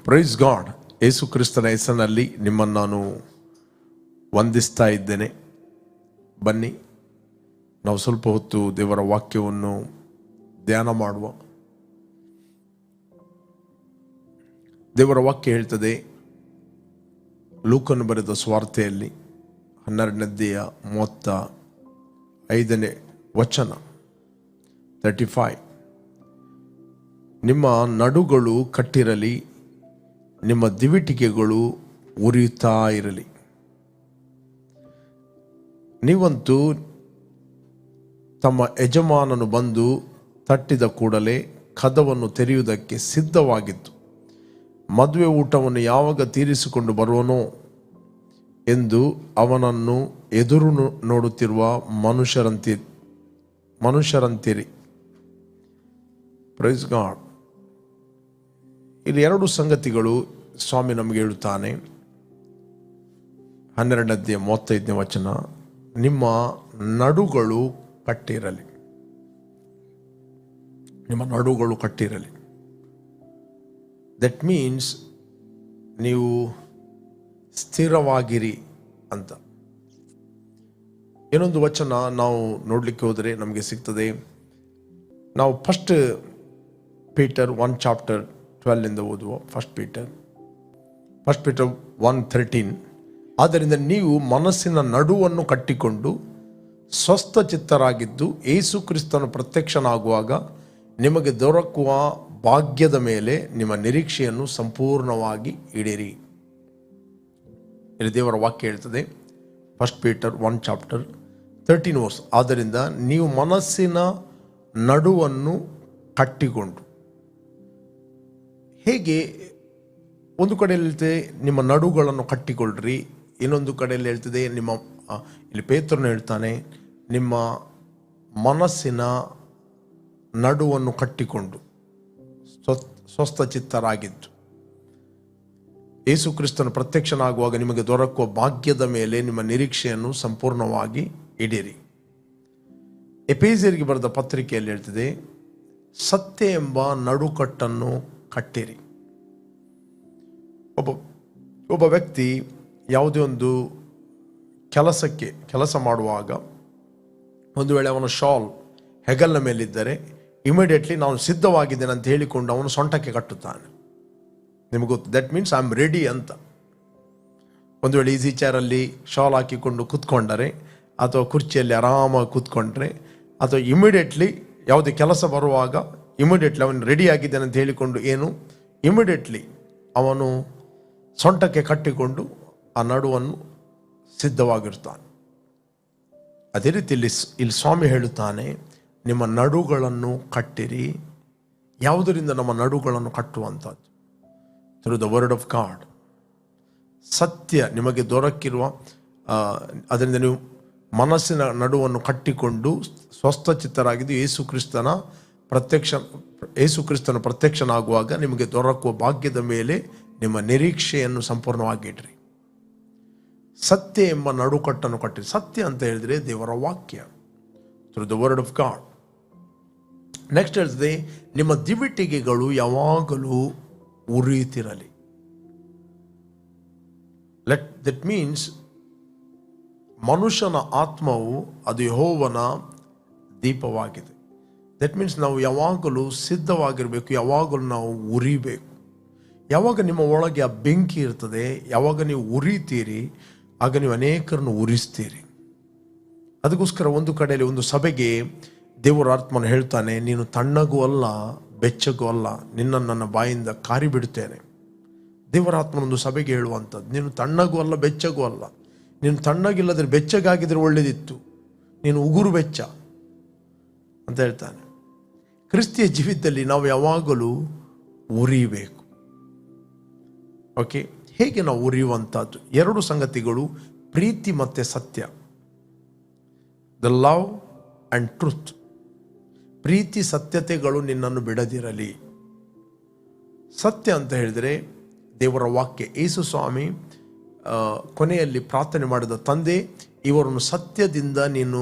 Praise God. ಯೇಸು ಕ್ರಿಸ್ತನ ಹೆಸರಿನಲ್ಲಿ ನಿಮ್ಮನ್ನು ನಾನು ವಂದಿಸ್ತಾ ಇದ್ದೇನೆ. ಬನ್ನಿ ನಾವು ಸ್ವಲ್ಪ ಹೊತ್ತು ದೇವರ ವಾಕ್ಯವನ್ನು ಧ್ಯಾನ ಮಾಡುವ. ದೇವರ ವಾಕ್ಯ ಹೇಳ್ತದೆ, ಲೂಕನು ಬರೆದ ಸುವಾರ್ತೆಯಲ್ಲಿ 12ನೇ ವಚನ 35, ನಿಮ್ಮ ನಡುಗಳು ಕಟ್ಟಿರಲಿ, ನಿಮ್ಮ ದಿವಿಟಿಕೆಗಳು ಉರಿಯುತ್ತಾ ಇರಲಿ. ನೀವಂತೂ ತಮ್ಮ ಯಜಮಾನನು ಬಂದು ತಟ್ಟಿದ ಕೂಡಲೇ ಕದವನ್ನು ತೆರೆಯುವುದಕ್ಕೆ ಸಿದ್ಧವಾಗಿತ್ತು, ಮದುವೆ ಊಟವನ್ನು ಯಾವಾಗ ತೀರಿಸಿಕೊಂಡು ಬರುವನೋ ಎಂದು ಅವನನ್ನು ಎದುರು ನೋಡುತ್ತಿರುವ ಮನುಷ್ಯರಂತಿರಿ. Praise God. ಇಲ್ಲಿ ಎರಡು ಸಂಗತಿಗಳು ಸ್ವಾಮಿ ನಮಗೆ ಹೇಳುತ್ತಾನೆ. 12ನೇ ವಚನ, ನಿಮ್ಮ ನಡುಗಳು ಕಟ್ಟಿರಲಿ, ನಿಮ್ಮ ನಡುಗಳು ಕಟ್ಟಿರಲಿ. ದಟ್ ಮೀನ್ಸ್ ನೀವು ಸ್ಥಿರವಾಗಿರಿ ಅಂತ. ಇನ್ನೊಂದು ವಚನ ನಾವು ನೋಡಲಿಕ್ಕೆ ಹೋದರೆ ನಮಗೆ ಸಿಗ್ತದೆ. ನಾವು ಫಸ್ಟ್ ಪೀಟರ್ 1:12 ಓದುವ. First Peter 1:13. ಆದ್ದರಿಂದ ನೀವು ಮನಸ್ಸಿನ ನಡುವನ್ನು ಕಟ್ಟಿಕೊಂಡು ಸ್ವಸ್ಥ ಚಿತ್ತರಾಗಿದ್ದು ಯೇಸು ಕ್ರಿಸ್ತನು ಪ್ರತ್ಯಕ್ಷನಾಗುವಾಗ ನಿಮಗೆ ದೊರಕುವ ಭಾಗ್ಯದ ಮೇಲೆ ನಿಮ್ಮ ನಿರೀಕ್ಷೆಯನ್ನು ಸಂಪೂರ್ಣವಾಗಿ ಇಡಿರಿ. ಇಲ್ಲಿ ದೇವರ ವಾಕ್ಯ ಹೇಳ್ತದೆ, ಫಸ್ಟ್ ಪೀಟರ್ 1:13. ಆದ್ದರಿಂದ ನೀವು ಮನಸ್ಸಿನ ನಡುವನ್ನು ಕಟ್ಟಿಕೊಂಡು. ಹೇಗೆ? ಒಂದು ಕಡೆಯಲ್ಲಿ ಹೇಳ್ತದೆ ನಿಮ್ಮ ನಡುಗಳನ್ನು ಕಟ್ಟಿಕೊಳ್ಳ್ರಿ, ಇನ್ನೊಂದು ಕಡೆಯಲ್ಲಿ ಹೇಳ್ತದೆ ಇಲ್ಲಿ ಪೇತ್ರನು ಹೇಳ್ತಾನೆ, ನಿಮ್ಮ ಮನಸ್ಸಿನ ನಡುವನ್ನು ಕಟ್ಟಿಕೊಂಡು ಸ್ವಸ್ಥ ಚಿತ್ತರಾಗಿದ್ದು ಯೇಸು ಕ್ರಿಸ್ತನು ಪ್ರತ್ಯಕ್ಷನಾಗುವಾಗ ನಿಮಗೆ ದೊರಕುವ ಭಾಗ್ಯದ ಮೇಲೆ ನಿಮ್ಮ ನಿರೀಕ್ಷೆಯನ್ನು ಸಂಪೂರ್ಣವಾಗಿ ಇಡಿರಿ. ಎಫೆಸರಿಗೆ ಬರೆದ ಪತ್ರಿಕೆಯಲ್ಲಿ ಹೇಳ್ತದೆ, ಸತ್ಯ ಎಂಬ ನಡುಕಟ್ಟನ್ನು ಕಟ್ಟಿರಿ. ಒಬ್ಬ ವ್ಯಕ್ತಿ ಯಾವುದೇ ಒಂದು ಕೆಲಸ ಮಾಡುವಾಗ ಒಂದು ವೇಳೆ ಅವನ ಶಾಲ್ ಹೆಗಲ್ನ ಮೇಲಿದ್ದರೆ ಇಮಿಡಿಯೇಟ್ಲಿ ನಾನು ಸಿದ್ಧವಾಗಿದ್ದೇನೆ ಅಂತ ಹೇಳಿಕೊಂಡು ಅವನು ಸೊಂಟಕ್ಕೆ ಕಟ್ಟುತ್ತಾನೆ. ನಿಮಗೆ ಗೊತ್ತು, that means I am ready ಅಂತ. ಒಂದು ವೇಳೆ ಈಸಿ ಚೇರಲ್ಲಿ ಶಾಲ್ ಹಾಕಿಕೊಂಡು ಕೂತ್ಕೊಂಡರೆ ಅಥವಾ ಕುರ್ಚಿಯಲ್ಲಿ ಆರಾಮಾಗಿ ಕೂತ್ಕೊಂಡ್ರೆ ಅಥವಾ ಇಮಿಡಿಯೇಟ್ಲಿ ಯಾವುದೇ ಕೆಲಸ ಬರುವಾಗ ಇಮಿಡಿಯೇಟ್ಲಿ ಅವನು ರೆಡಿ ಆಗಿದ್ದಾನೆ ಅಂತ ಹೇಳಿಕೊಂಡು ಇಮಿಡಿಯೇಟ್ಲಿ ಅವನು ಸೊಂಟಕ್ಕೆ ಕಟ್ಟಿಕೊಂಡು ಆ ನಡುವನ್ನು ಸಿದ್ಧವಾಗಿರ್ತಾನೆ. ಅದೇ ರೀತಿ ಇಲ್ಲಿ ಸ್ವಾಮಿ ಹೇಳುತ್ತಾನೆ, ನಿಮ್ಮ ನಡುಗಳನ್ನು ಕಟ್ಟಿರಿ. ಯಾವುದರಿಂದ ನಮ್ಮ ನಡುಗಳನ್ನು ಕಟ್ಟುವಂಥದ್ದು? Through the word of God. ಸತ್ಯ ನಿಮಗೆ ದೊರಕಿರುವ ಅದರಿಂದ ನೀವು ಮನಸ್ಸಿನ ನಡುವನ್ನು ಕಟ್ಟಿಕೊಂಡು ಸ್ವಸ್ಥಚಿತ್ತರಾಗಿದ್ದು ಯೇಸು ಕ್ರಿಸ್ತನ ಪ್ರತ್ಯಕ್ಷನಾಗುವಾಗ ನಿಮಗೆ ದೊರಕುವ ಭಾಗ್ಯದ ಮೇಲೆ ನಿಮ್ಮ ನಿರೀಕ್ಷೆಯನ್ನು ಸಂಪೂರ್ಣವಾಗಿಡ್ರಿ. ಸತ್ಯ ಎಂಬ ನಡುಕಟ್ಟನ್ನು ಕಟ್ಟಿರಿ. ಸತ್ಯ ಅಂತ ಹೇಳಿದ್ರೆ ದೇವರ ವಾಕ್ಯ, through the word of god. Next ಹೇಳ್ತದೆ, ನಿಮ್ಮ ದಿವಿಟಿಗೆಗಳು ಯಾವಾಗಲೂ ಉರಿಯುತ್ತಿರಲಿ. ದಟ್ ಮೀನ್ಸ್ ಮನುಷ್ಯನ ಆತ್ಮವು ಅದು ಯೆಹೋವನ ದೀಪವಾಗಿದೆ. ದಟ್ ಮೀನ್ಸ್ ನಾವು ಯಾವಾಗಲೂ ಸಿದ್ಧವಾಗಿರಬೇಕು, ಯಾವಾಗಲೂ ನಾವು ಉರಿಬೇಕು. ಯಾವಾಗ ನಿಮ್ಮ ಒಳಗೆ ಆ ಬೆಂಕಿ ಇರ್ತದೆ, ಯಾವಾಗ ನೀವು ಉರಿತೀರಿ, ಆಗ ನೀವು ಅನೇಕರನ್ನು ಉರಿಸ್ತೀರಿ. ಅದಕ್ಕೋಸ್ಕರ ಒಂದು ಕಡೆಯಲ್ಲಿ ಒಂದು ಸಭೆಗೆ ದೇವರ ಆತ್ಮನು ಹೇಳ್ತಾನೆ, ನೀನು ತಣ್ಣಗೂ ಅಲ್ಲ ಬೆಚ್ಚಗೂ ಅಲ್ಲ, ನಿನ್ನನ್ನು ನನ್ನ ಬಾಯಿಂದ ಕಾರಿ ಬಿಡುತ್ತೇನೆ. ದೇವರ ಆತ್ಮನೊಂದು ಸಭೆಗೆ ಹೇಳುವಂಥದ್ದು, ನೀನು ತಣ್ಣಗೂ ಅಲ್ಲ ಬೆಚ್ಚಗೂ ಅಲ್ಲ. ನೀನು ತಣ್ಣಗಿಲ್ಲದ್ರೆ ಬೆಚ್ಚಗಾಗಿದ್ರೆ ಒಳ್ಳೆದಿತ್ತು, ನೀನು ಉಗುರು ಬೆಚ್ಚ ಅಂತ ಹೇಳ್ತಾನೆ. ಕ್ರಿಸ್ತಿಯ ಜೀವಿತದಲ್ಲಿ ನಾವು ಯಾವಾಗಲೂ ಉರಿಬೇಕು. ಓಕೆ, ಹೇಗೆ ನಾವು ಉರಿಯುವಂಥದ್ದು? ಎರಡು ಸಂಗತಿಗಳು, ಪ್ರೀತಿ ಮತ್ತು ಸತ್ಯ. The love and truth. ಪ್ರೀತಿ ಸತ್ಯತೆಗಳು ನಿನ್ನನ್ನು ಬಿಡದಿರಲಿ. ಸತ್ಯ ಅಂತ ಹೇಳಿದರೆ ದೇವರ ವಾಕ್ಯ. ಯೇಸು ಸ್ವಾಮಿ ಕೊನೆಯಲ್ಲಿ ಪ್ರಾರ್ಥನೆ ಮಾಡಿದ, ತಂದೆ ಇವರನ್ನು ಸತ್ಯದಿಂದ ನೀನು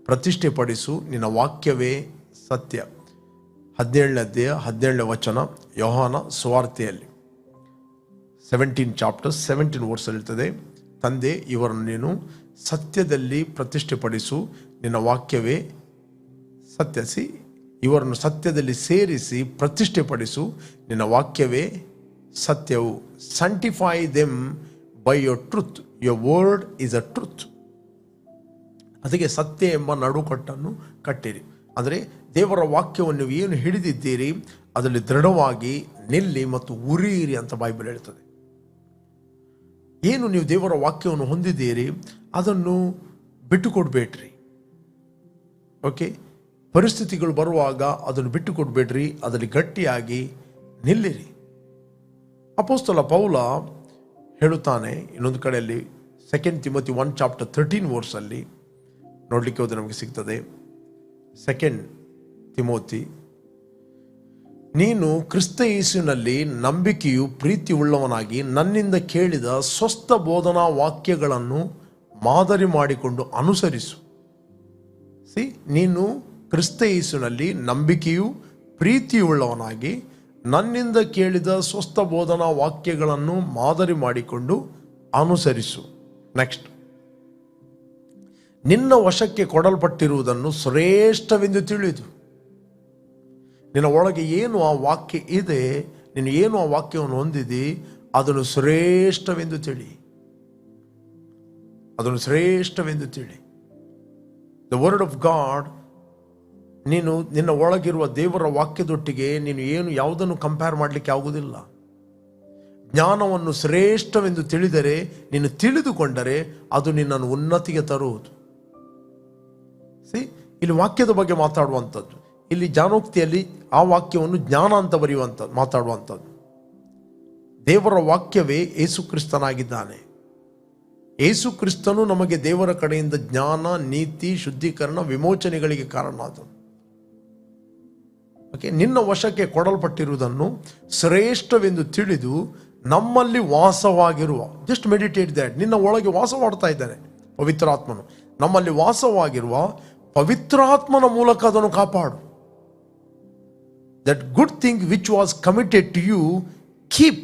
ಪ್ರತಿಷ್ಠೆಪಡಿಸು, ನಿನ್ನ ವಾಕ್ಯವೇ ಸತ್ಯ. 17ನೇ ವಚನ ಯೋಹಾನ ಸುವಾರ್ತೆಯಲ್ಲಿ. 17 ಚಾಪ್ಟರ್ 17 ವರ್ಸ್ ಇರ್ತದೆ, ತಂದೆ ಇವರನ್ನು ನೀನು ಸತ್ಯದಲ್ಲಿ ಪ್ರತಿಷ್ಠೆಪಡಿಸು, ನಿನ್ನ ವಾಕ್ಯವೇ ಸತ್ಯಸಿ, ಇವರನ್ನು ಸತ್ಯದಲ್ಲಿ ಸೇರಿಸಿ ಪ್ರತಿಷ್ಠೆಪಡಿಸು, ನಿನ್ನ ವಾಕ್ಯವೇ ಸತ್ಯವು. Sanctify them by your truth, your word is a truth. ಅದಕ್ಕೆ ಸತ್ಯ ಎಂಬ ನಡುಕಟ್ಟನ್ನು ಕಟ್ಟಿರಿ. ಅಂದರೆ ದೇವರ ವಾಕ್ಯವನ್ನು ನೀವು ಏನು ಹಿಡಿದಿದ್ದೀರಿ ಅದರಲ್ಲಿ ದೃಢವಾಗಿ ನಿಲ್ಲಿ ಮತ್ತು ಉರಿಯಿರಿ ಅಂತ ಬೈಬಲ್ ಹೇಳ್ತದೆ. ಏನು ನೀವು ದೇವರ ವಾಕ್ಯವನ್ನು ಹೊಂದಿದ್ದೀರಿ ಅದನ್ನು ಬಿಟ್ಟುಕೊಡ್ಬೇಡ್ರಿ. ಓಕೆ, ಪರಿಸ್ಥಿತಿಗಳು ಬರುವಾಗ ಅದನ್ನು ಬಿಟ್ಟುಕೊಡ್ಬೇಡ್ರಿ, ಅದರಲ್ಲಿ ಗಟ್ಟಿಯಾಗಿ ನಿಲ್ಲಿರಿ. ಅಪೊಸ್ತಲ ಪೌಲ ಹೇಳುತ್ತಾನೆ ಇನ್ನೊಂದು ಕಡೆಯಲ್ಲಿ 2 ತಿಮೋಥಿ 1 ಚಾಪ್ಟರ್ 13 ವರ್ಸಲ್ಲಿ ನೋಡಲಿಕ್ಕೆ ಹೋದರೆ ನಮಗೆ ಸಿಗ್ತದೆ. 2 ತಿಮೋಥಿ, ನೀನು ಕ್ರಿಸ್ತ ಯೇಸುವಿನಲ್ಲಿ ನಂಬಿಕೆಯು ಪ್ರೀತಿ ಉಳ್ಳವನಾಗಿ ನನ್ನಿಂದ ಕೇಳಿದ ಸ್ವಸ್ಥ ಬೋಧನಾ ವಾಕ್ಯಗಳನ್ನು ಮಾದರಿ ಮಾಡಿಕೊಂಡು ಅನುಸರಿಸು. ನೀನು ಕ್ರಿಸ್ತ ಯೇಸುವಿನಲ್ಲಿ ನಂಬಿಕೆಯು ಪ್ರೀತಿಯುಳ್ಳವನಾಗಿ ನನ್ನಿಂದ ಕೇಳಿದ ಸ್ವಸ್ಥ ಬೋಧನಾ ವಾಕ್ಯಗಳನ್ನು ಮಾದರಿ ಮಾಡಿಕೊಂಡು ಅನುಸರಿಸು. ನೆಕ್ಸ್ಟ್, ನಿನ್ನ ವಶಕ್ಕೆ ಕೊಡಲ್ಪಟ್ಟಿರುವುದನ್ನು ಶ್ರೇಷ್ಠವೆಂದು ತಿಳಿದು, ನಿನ್ನ ಒಳಗೆ ಏನು ಆ ವಾಕ್ಯ ಇದೆ, ನೀನು ಏನು ಆ ವಾಕ್ಯವನ್ನು ಹೊಂದಿದಿ ಅದನ್ನು ಶ್ರೇಷ್ಠವೆಂದು ತಿಳಿ, ಅದನ್ನು ಶ್ರೇಷ್ಠವೆಂದು ತಿಳಿ. ದ ವರ್ಡ್ ಆಫ್ ಗಾಡ್, ನೀನು ನಿನ್ನ ಒಳಗಿರುವ ದೇವರ ವಾಕ್ಯದೊಟ್ಟಿಗೆ ನೀನು ಏನು ಯಾವುದನ್ನು ಕಂಪೇರ್ ಮಾಡಲಿಕ್ಕೆ ಆಗುವುದಿಲ್ಲ. ಜ್ಞಾನವನ್ನು ಶ್ರೇಷ್ಠವೆಂದು ತಿಳಿದರೆ, ನೀನು ತಿಳಿದುಕೊಂಡರೆ ಅದು ನಿನ್ನನ್ನು ಉನ್ನತಿಗೆ ತರುವುದು. ಇಲ್ಲಿ ವಾಕ್ಯದ ಬಗ್ಗೆ ಮಾತಾಡುವಂಥದ್ದು, ಇಲ್ಲಿ ಜ್ಞಾನೋಕ್ತಿಯಲ್ಲಿ ಆ ವಾಕ್ಯವನ್ನು ಜ್ಞಾನ ಅಂತ ಬರೆಯುವಂಥದ್ದು ಮಾತಾಡುವಂಥದ್ದು. ದೇವರ ವಾಕ್ಯವೇ ಯೇಸು ಕ್ರಿಸ್ತನಾಗಿದ್ದಾನೆ. ಯೇಸು ಕ್ರಿಸ್ತನು ನಮಗೆ ದೇವರ ಕಡೆಯಿಂದ ಜ್ಞಾನ, ನೀತಿ, ಶುದ್ಧೀಕರಣ, ವಿಮೋಚನೆಗಳಿಗೆ ಕಾರಣ. ಅದು ಓಕೆ. ನಿನ್ನ ವಶಕ್ಕೆ ಕೊಡಲ್ಪಟ್ಟಿರುವುದನ್ನು ಶ್ರೇಷ್ಠವೆಂದು ತಿಳಿದು ನಮ್ಮಲ್ಲಿ ವಾಸವಾಗಿರುವ, ಜಸ್ಟ್ ಮೆಡಿಟೇಟ್ ದ್ಯಾಟ್, ನಿನ್ನ ಒಳಗೆ ವಾಸ ಮಾಡ್ತಾ ಇದ್ದಾನೆ ಪವಿತ್ರಾತ್ಮನು. ನಮ್ಮಲ್ಲಿ ವಾಸವಾಗಿರುವ ಪವಿತ್ರಾತ್ಮನ ಮೂಲಕ ಅದನ್ನು ಕಾಪಾಡು. That good thing which was committed to you keep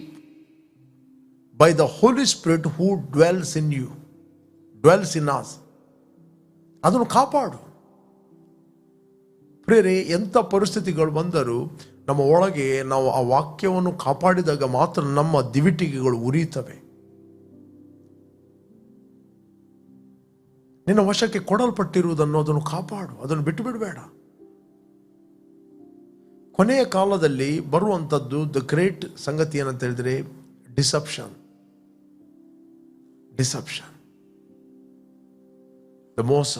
by the Holy Spirit who dwells in you, dwells in us. ಅದನ್ನು ಕಾಪಾಡು ಪ್ರಿಯರೇ. ಎಂಥ ಪರಿಸ್ಥಿತಿಗಳು ಬಂದರೂ ನಮ್ಮ ಒಳಗೆ ನಾವು ಆ ವಾಕ್ಯವನ್ನು ಕಾಪಾಡಿದಾಗ ಮಾತ್ರ ನಮ್ಮ ದಿವಿಟಿಗೆಗಳು ಉರಿಯುತ್ತವೆ. ನಿನ್ನ ವಶಕ್ಕೆ ಕೊಡಲ್ಪಟ್ಟಿರುವುದನ್ನು ಅದನ್ನು ಕಾಪಾಡು, ಅದನ್ನು ಬಿಟ್ಟು ಬಿಡಬೇಡ. ಕೊನೆಯ ಕಾಲದಲ್ಲಿ ಬರುವಂಥದ್ದು ದ ಗ್ರೇಟ್ ಸಂಗತಿ ಏನಂತ ಹೇಳಿದರೆ ಡಿಸೆಪ್ಷನ್, ಡಿಸೆಪ್ಷನ್, ದ ಮೋಸ.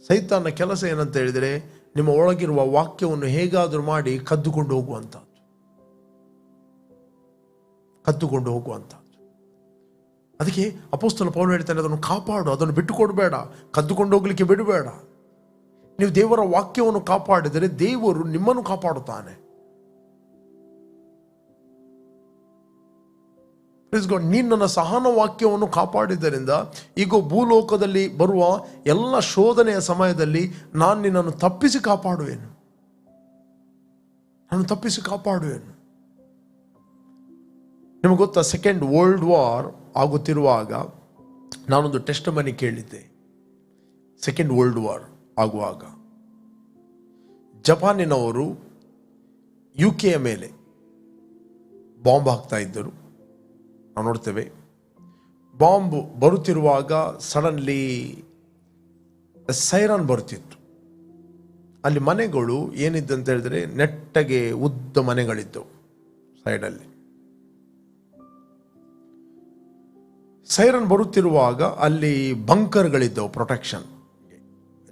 ಸೈತಾನ ಕೆಲಸ ಏನಂತ ಹೇಳಿದರೆ ನಿಮ್ಮ ಒಳಗಿರುವ ವಾಕ್ಯವನ್ನು ಹೇಗಾದರೂ ಮಾಡಿ ಕದ್ದುಕೊಂಡು ಹೋಗುವಂಥದ್ದು, ಕದ್ದುಕೊಂಡು ಹೋಗುವಂಥದ್ದು. ಅದಕ್ಕೆ ಅಪೊಸ್ತಲ ಪೌಲ ಹೇಳ್ತಾನೆ, ಅದನ್ನು ಕಾಪಾಡು, ಅದನ್ನು ಬಿಟ್ಟುಕೊಡಬೇಡ, ಕದ್ದುಕೊಂಡು ಹೋಗ್ಲಿಕ್ಕೆ ಬಿಡಬೇಡ. ನೀವು ದೇವರ ವಾಕ್ಯವನ್ನು ಕಾಪಾಡಿದರೆ ದೇವರು ನಿಮ್ಮನ್ನು ಕಾಪಾಡುತ್ತಾನೆ. ನೀನು ನನ್ನ ಸಹನ ವಾಕ್ಯವನ್ನು ಕಾಪಾಡಿದ್ದರಿಂದ ಈಗ ಭೂಲೋಕದಲ್ಲಿ ಬರುವ ಎಲ್ಲ ಶೋಧನೆಯ ಸಮಯದಲ್ಲಿ ನಾನು ನಿನ್ನನ್ನು ತಪ್ಪಿಸಿ ಕಾಪಾಡುವೆನು, ನಾನು ತಪ್ಪಿಸಿ ಕಾಪಾಡುವೆನು. ನಿಮಗೆ ಗೊತ್ತಾ, ಸೆಕೆಂಡ್ ವರ್ಲ್ಡ್ ವಾರ್ ಆಗುತ್ತಿರುವಾಗ ನಾನೊಂದು ಟೆಸ್ಟ್ ಮನಿ ಕೇಳಿದ್ದೆ. ಸೆಕೆಂಡ್ ವರ್ಲ್ಡ್ ವಾರ್ ಆಗುವಾಗ ಜಪಾನಿನವರು UK ಮೇಲೆ ಬಾಂಬ್ ಹಾಕ್ತಾ ಇದ್ದರು. ನಾವು ನೋಡ್ತೇವೆ, ಬಾಂಬ್ ಬರುತ್ತಿರುವಾಗ ಸಡನ್ಲಿ ಸೈರನ್ ಬರುತ್ತಿತ್ತು. ಅಲ್ಲಿ ಮನೆಗಳು ಏನಿದ್ದಂತ ಹೇಳಿದ್ರೆ ನೆಟ್ಟಗೆ ಉದ್ದ ಮನೆಗಳಿದ್ದವು ಸೈಡಲ್ಲಿ. ಸೈರನ್ ಬರುತ್ತಿರುವಾಗ ಅಲ್ಲಿ ಬಂಕರ್ಗಳಿದ್ದವು ಪ್ರೊಟೆಕ್ಷನ್.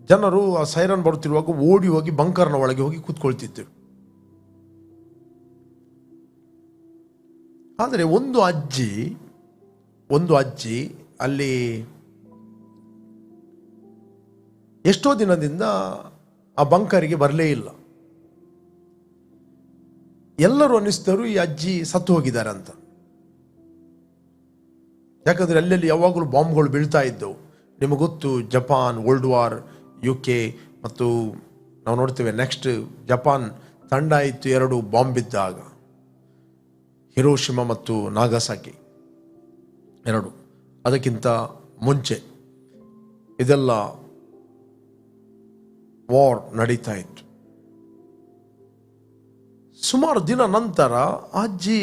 ಜನರು ಆ ಸೈರನ್ ಬರುತ್ತಿರುವಾಗ ಓಡಿ ಹೋಗಿ ಬಂಕರ್ನ ಒಳಗೆ ಹೋಗಿ ಕೂತ್ಕೊಳ್ತಿದ್ದರು. ಆದರೆ ಒಂದು ಅಜ್ಜಿ ಅಲ್ಲಿ ಎಷ್ಟೋ ದಿನದಿಂದ ಆ ಬಂಕರಿಗೆ ಬರಲೇ ಇಲ್ಲ. ಎಲ್ಲರೂ ಅನ್ನಿಸ್ತರು ಈ ಅಜ್ಜಿ ಸತ್ತು ಹೋಗಿದ್ದಾರೆ ಅಂತ. ಯಾಕಂದರೆ ಅಲ್ಲೆಲ್ಲಿ ಯಾವಾಗಲೂ ಬಾಂಬ್ಗಳು ಬೀಳ್ತಾ ಇದ್ದವು. ನಿಮಗೆ ಗೊತ್ತು, ಜಪಾನ್ ವರ್ಲ್ಡ್ ವಾರ್, UK ಮತ್ತು ನಾವು ನೋಡ್ತೇವೆ ನೆಕ್ಸ್ಟ್ ಜಪಾನ್ ತಂಡ ಇತ್ತು 2 ಬಾಂಬ್ ಬಿದ್ದಾಗ. ಹಿರೋಶಿಮಾ ಮತ್ತು ನಾಗಸಾಕಿ ಎರಡು, ಅದಕ್ಕಿಂತ ಮುಂಚೆ ಇದೆಲ್ಲ ವಾರ್ ನಡೀತಾ ಇತ್ತು. ಸುಮಾರು ದಿನ ನಂತರ ಅಜ್ಜಿ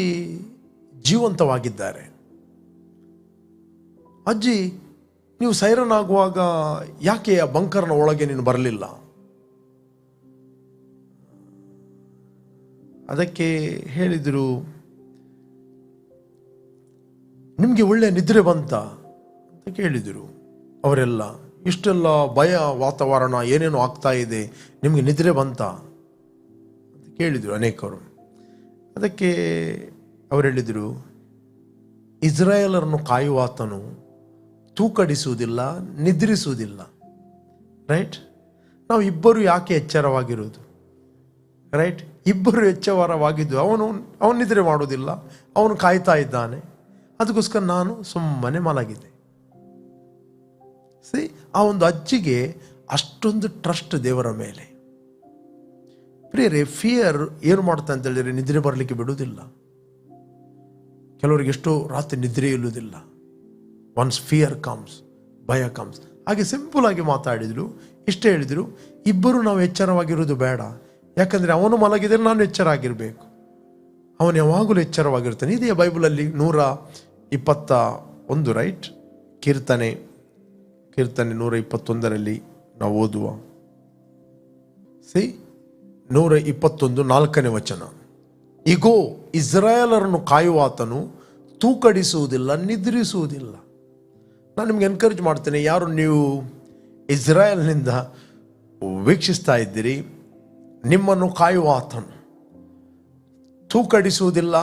ಜೀವಂತವಾಗಿದ್ದಾರೆ. ಅಜ್ಜಿ, ನೀವು ಸೈರನ್ ಆಗುವಾಗ ಯಾಕೆ ಆ ಬಂಕರ್ನ ಒಳಗೆ ನೀನು ಬರಲಿಲ್ಲ? ಅದಕ್ಕೆ ಹೇಳಿದರು, ನಿಮಗೆ ಒಳ್ಳೆ ನಿದ್ರೆ ಬಂತ ಅಂತ ಕೇಳಿದರು ಅವರೆಲ್ಲ. ಇಷ್ಟೆಲ್ಲ ಭಯ ವಾತಾವರಣ ಏನೇನೋ ಆಗ್ತಾ ಇದೆ, ನಿಮಗೆ ನಿದ್ರೆ ಬಂತ ಅಂತ ಕೇಳಿದರು ಅನೇಕರು. ಅದಕ್ಕೆ ಅವರು ಹೇಳಿದರು, ಇಸ್ರಾಯೇಲರನ್ನು ಕಾಯುವಾತನು ತೂಕಡಿಸುವುದಿಲ್ಲ, ನಿದ್ರಿಸುವುದಿಲ್ಲ. ರೈಟ್? ನಾವು ಇಬ್ಬರು ಯಾಕೆ ಎಚ್ಚರವಾಗಿರುವುದು? ರೈಟ್? ಇಬ್ಬರು ಎಚ್ಚರವಾಗಿದ್ದು, ಅವನು ನಿದ್ರೆ ಮಾಡುವುದಿಲ್ಲ, ಅವನು ಕಾಯ್ತಾ ಇದ್ದಾನೆ. ಅದಕ್ಕೋಸ್ಕರ ನಾನು ಸುಮ್ಮನೆ ಮಲಗಿದೆ. ಆ ಒಂದು ಅಜ್ಜಿಗೆ ಅಷ್ಟೊಂದು ಟ್ರಸ್ಟ್ ದೇವರ ಮೇಲೆ. ಪ್ರಿಯರೇ, ಫಿಯರ್ ಏನು ಮಾಡುತ್ತೆ ಅಂತ ಹೇಳಿದ್ರೆ ನಿದ್ರೆ ಬರಲಿಕ್ಕೆ ಬಿಡುವುದಿಲ್ಲ. ಕೆಲವರಿಗೆ ಎಷ್ಟೋ ರಾತ್ರಿ ನಿದ್ರೆ ಇಲ್ಲುವುದಿಲ್ಲ. ಒನ್ಸ್ ಫಿಯರ್ ಕಮ್ಸ್, ಭಯ ಕಮ್ಸ್. ಹಾಗೆ ಸಿಂಪಲ್ ಆಗಿ ಮಾತಾಡಿದ್ರು, ಇಷ್ಟೇ ಹೇಳಿದ್ರು, ಇಬ್ಬರು ನಾವು ಎಚ್ಚರವಾಗಿರೋದು ಬೇಡ. ಯಾಕಂದರೆ ಅವನು ಮಲಗಿದರೆ ನಾನು ಎಚ್ಚರ ಆಗಿರಬೇಕು. ಅವನು ಯಾವಾಗಲೂ ಎಚ್ಚರವಾಗಿರ್ತಾನೆ. ಇದೆಯಾ ಬೈಬಲಲ್ಲಿ 121, ರೈಟ್? ಕೀರ್ತನೆ 121 ನಾವು ಓದುವ 121 4ನೇ ವಚನ. ಇಗೋ, ಇಸ್ರಾಯೇಲರನ್ನು ಕಾಯುವಾತನು ತೂಕಡಿಸುವುದಿಲ್ಲ, ನಿದ್ರಿಸುವುದಿಲ್ಲ. ನಾನು ನಿಮ್ಗೆ ಎನ್ಕರೇಜ್ ಮಾಡ್ತೇನೆ, ಯಾರು ನೀವು ಇಸ್ರಾಯೇಲ್ನಿಂದ ವೀಕ್ಷಿಸ್ತಾ ಇದ್ದೀರಿ, ನಿಮ್ಮನ್ನು ಕಾಯುವಾತನು ತೂಕಡಿಸುವುದಿಲ್ಲ,